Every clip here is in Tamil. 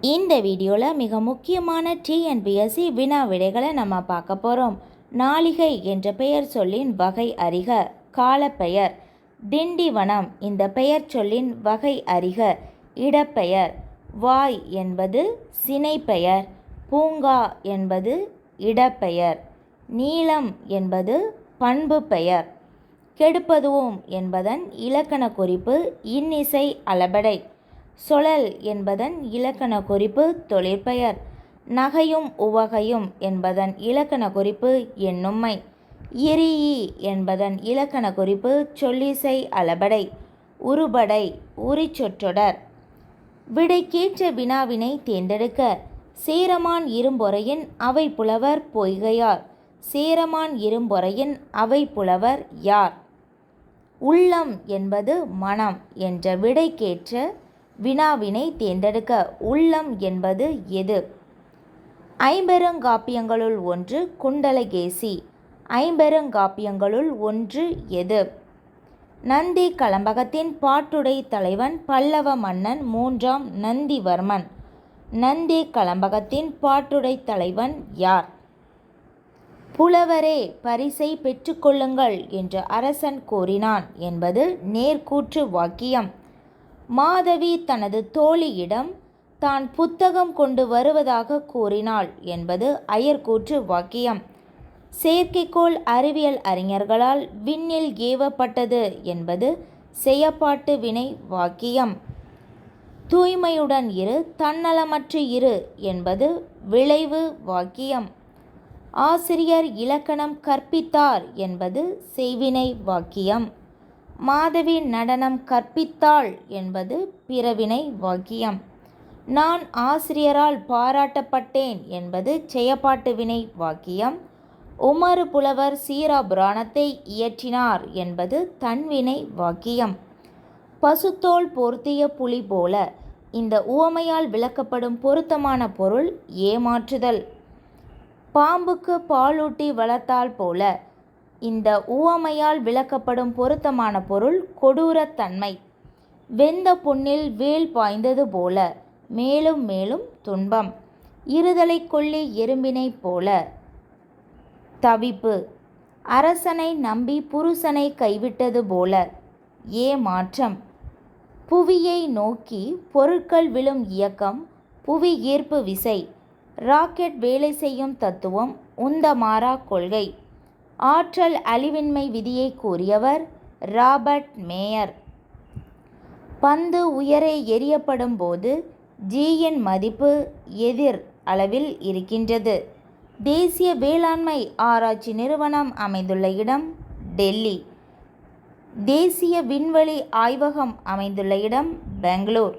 இந்த வீடியோவில் மிக முக்கியமான டிஎன்பிஎஸ்சி வினா விடைகளை நம்ம பார்க்க போகிறோம். நாளிகை என்ற பெயர் சொல்லின் வகை அறிக. காலப்பெயர். திண்டிவனம் இந்த பெயர் சொல்லின் வகை அறிக. இடப்பெயர். வாய் என்பது சினைப்பெயர். பூங்கா என்பது இடப்பெயர். நீளம் என்பது பண்பு பெயர். கெடுப்பதுவும் என்பதன் இலக்கண குறிப்பு இன்னிசை அளபடை. சொலல் என்பதன் இலக்கண குறிப்பு தொழிற்பெயர். நகையும் உவகையும் என்பதன் இலக்கண குறிப்பு எண்ணும்மை. இரியி என்பதன் இலக்கண குறிப்பு சொல்லிசை அளபடை. உருபடை உரிச்சொற்றொடர். விடைக்கேற்ற வினாவினை தேர்ந்தெடுக்க. சேரமான் இரும்பொறையின் அவை புலவர் பொய்கையார். சேரமான் இரும்பொறையின் அவை புலவர் யார்? உள்ளம் என்பது மனம் என்ற விடைக்கேற்ற வினாவினை தேர்ந்தெடுக்க. உள்ளம் என்பது எது? ஐம்பெருங்காப்பியங்களுள் ஒன்று குண்டலகேசி. ஐம்பெருங்காப்பியங்களுள் ஒன்று எது? நந்தி கலம்பகத்தின் பாட்டுடை தலைவன் பல்லவ மன்னன் 3ஆம் நந்திவர்மன். நந்தி கலம்பகத்தின் பாட்டுடை தலைவன் யார்? புலவரே பரிசை பெற்றுக்கொள்ளுங்கள் என்று அரசன் கூறினான் என்பது நேர்கூற்று வாக்கியம். மாதவி தனது தோழியிடம் தான் புத்தகம் கொண்டு வருவதாக கூறினாள் என்பது அயர்கூற்று வாக்கியம். செயற்கைக்கோள் அறிவியல் அறிஞர்களால் விண்ணில் ஏவப்பட்டது என்பது செயப்பாட்டு வினை வாக்கியம். தூய்மையுடன் இரு தன்னலமற்று இரு என்பது விளைவு வாக்கியம். ஆசிரியர் இலக்கணம் கற்பித்தார் என்பது செய்வினை வாக்கியம். மாதவி நடனம் கற்பித்தாள் என்பது பிறவினை வாக்கியம். நான் ஆசிரியரால் பாராட்டப்பட்டேன் என்பது செயப்பாட்டு வினை வாக்கியம். உமறு புலவர் சீரா புராணத்தை இயற்றினார் என்பது தன்வினை வாக்கியம். பசுத்தோல் போர்த்திய புலி போல இந்த உவமையால் விளக்கப்படும் பொருத்தமான பொருள் ஏமாற்றுதல். பாம்புக்கு பாலூட்டி வளர்த்தால் போல இந்த உவமையால் விளக்கப்படும் பொருத்தமான பொருள் கொடூரத்தன்மை. வெந்த புண்ணில் வேல் பாய்ந்தது போல மேலும் மேலும் துன்பம். இருதலை கொள்ளி எறும்பினை போல தவிப்பு. அரசனை நம்பி புருஷனை கைவிட்டது போல ஏமாற்றம். புவியை நோக்கி பொருட்கள் விழும் இயக்கம் புவி ஈர்ப்பு விசை. ராக்கெட் வேலை செய்யும் தத்துவம் உந்தமாறா கொள்கை. ஆற்றல் அழிவின்மை விதியை கூறியவர் ராபர்ட் மேயர். பந்து உயரே எறியப்படும் போது ஜியின் மதிப்பு எதிர் அளவில் இருக்கின்றது. தேசிய வேளாண்மை ஆராய்ச்சி நிறுவனம் அமைந்துள்ள இடம் டெல்லி. தேசிய விண்வெளி ஆய்வகம் அமைந்துள்ள இடம் பெங்களூர்.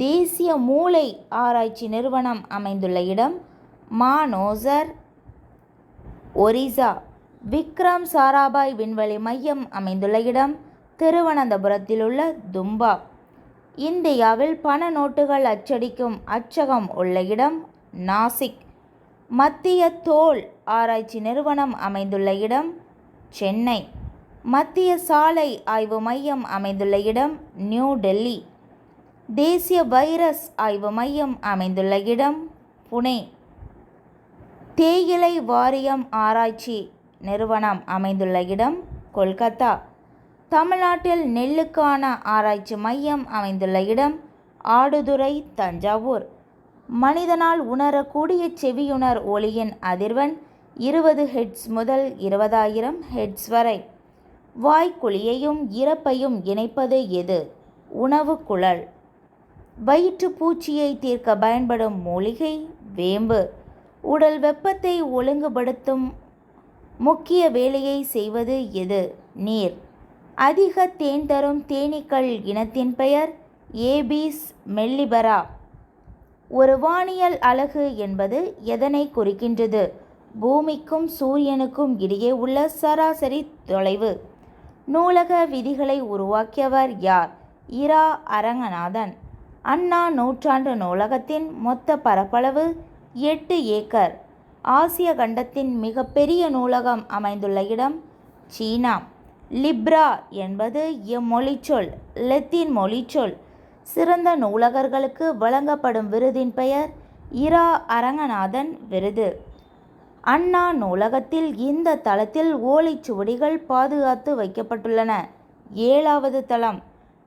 தேசிய மூளை ஆராய்ச்சி நிறுவனம் அமைந்துள்ள இடம் மானோசர், ஒரிசா. விக்ரம் சாராபாய் விண்வெளி மையம் அமைந்துள்ள இடம் திருவனந்தபுரத்தில் உள்ள தும்பா. இந்தியாவில் பண நோட்டுகள் அச்சடிக்கும் அச்சகம் உள்ள இடம் நாசிக். மத்திய தோல் ஆராய்ச்சி நிறுவனம் அமைந்துள்ள இடம் சென்னை. மத்திய சாலை ஆய்வு மையம் அமைந்துள்ள இடம் நியூ டெல்லி. தேசிய வைரஸ் ஆய்வு மையம் அமைந்துள்ள இடம் புனே. தேயிலை வாரியம் ஆராய்ச்சி நிறுவனம் அமைந்துள்ள இடம் கொல்கத்தா. தமிழ்நாட்டில் நெல்லுக்கான ஆராய்ச்சி மையம் அமைந்துள்ள இடம் ஆடுதுறை, தஞ்சாவூர். மனிதனால் உணரக்கூடிய செவியுணர் ஒலியின் அதிர்வெண் 20 ஹெர்ட்ஸ் முதல் 20,000 ஹெர்ட்ஸ் வரை. வாய்க்குழியையும் இறப்பையும் இணைப்பது எது? உணவு குழல். வயிற்றுப்பூச்சியை தீர்க்க பயன்படும் மூலிகை வேம்பு. உடல் வெப்பத்தை ஒழுங்குபடுத்தும் முக்கிய வேலையை செய்வது எது? நீர். அதிக தேன் தரும் தேனீக்கள் இனத்தின் பெயர் ஏபிஸ் மெல்லிபரா. ஒரு வானியல் அலகு என்பது எதனை குறிக்கின்றது? பூமிக்கும் சூரியனுக்கும் இடையே உள்ள சராசரி தொலைவு. நூலக விதிகளை உருவாக்கியவர் யார்? இரா அரங்கநாதன். அண்ணா நூற்றாண்டு நூலகத்தின் மொத்த பரப்பளவு 8 ஏக்கர். ஆசிய கண்டத்தின் மிகப்பெரிய நூலகம் அமைந்துள்ள இடம் சீனா. லிப்ரா என்பது எம்மொழிச்சொல் லத்தீன் மொழிச்சொல். சிறந்த நூலகர்களுக்கு வழங்கப்படும் விருதின் பெயர் இரா அரங்கநாதன் விருது. அண்ணா நூலகத்தில் இந்த தளத்தில் ஓலைச்சுவடிகள் பாதுகாத்து வைக்கப்பட்டுள்ளன. 7வது தளம்.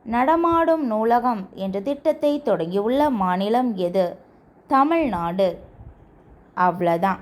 நடமாடும் நூலகம் என்ற திட்டத்தை தொடங்கியுள்ள மாநிலம் எது? தமிழ்நாடு. அவ்வளோதான்.